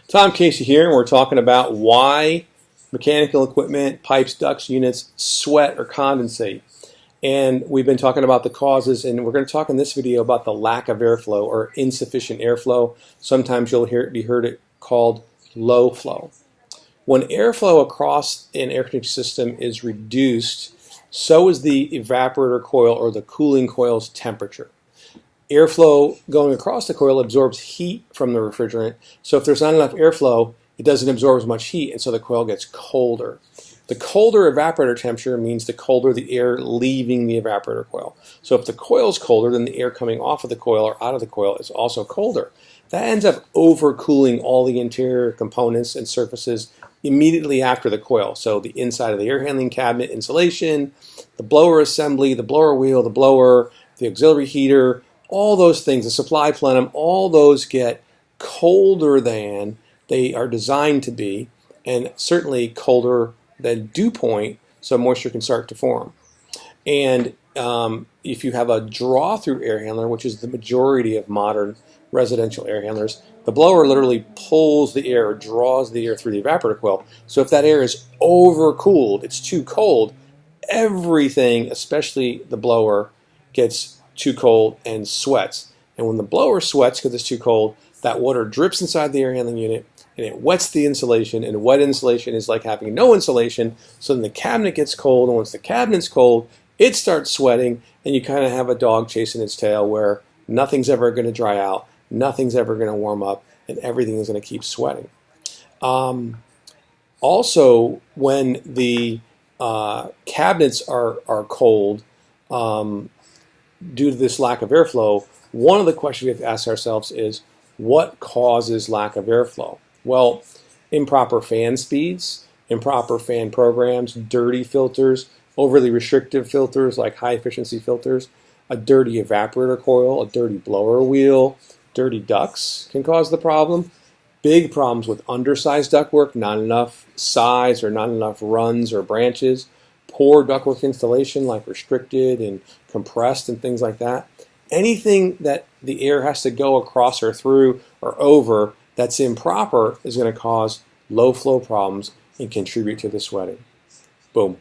Tom Casey here, and we're talking about why mechanical equipment, pipes, ducts, units sweat or condensate. And we've been talking about the causes, and we're going to talk in this video about the lack of airflow or insufficient airflow. Sometimes you'll heard it called low flow. When airflow across an air conditioning system is reduced, so is the evaporator coil or the cooling coil's temperature. Airflow going across the coil absorbs heat from the refrigerant, so if there's not enough airflow, it doesn't absorb as much heat, and so the coil gets colder. The colder evaporator temperature means the colder the air leaving the evaporator coil. So if the coil is colder, then the air coming off of the coil or out of the coil is also colder. That ends up overcooling all the interior components and surfaces immediately after the coil. So the inside of the air handling cabinet insulation, the blower assembly, the blower wheel, the blower, the auxiliary heater, all those things, the supply plenum, all those get colder than they are designed to be, and certainly colder than dew point, so moisture can start to form. And if you have a draw-through air handler, which is the majority of modern residential air handlers, the blower literally pulls the air, or draws the air through the evaporator coil. So if that air is overcooled, it's too cold, everything, especially the blower, gets too cold and sweats. And when the blower sweats because it's too cold, that water drips inside the air handling unit and it wets the insulation, and wet insulation is like having no insulation, so then the cabinet gets cold, and once the cabinet's cold, it starts sweating, and you kind of have a dog chasing its tail where nothing's ever going to dry out, nothing's ever going to warm up, and everything is going to keep sweating. Also, when the cabinets are cold, due to this lack of airflow, one of the questions we have to ask ourselves is, what causes lack of airflow? Well, improper fan speeds, improper fan programs, dirty filters, overly restrictive filters like high-efficiency filters, a dirty evaporator coil, a dirty blower wheel, dirty ducts can cause the problem. Big problems with undersized ductwork, not enough size or not enough runs or branches, poor ductwork installation like restricted and compressed and things like that. Anything that the air has to go across or through or over that's improper is going to cause low flow problems and contribute to the sweating. Boom.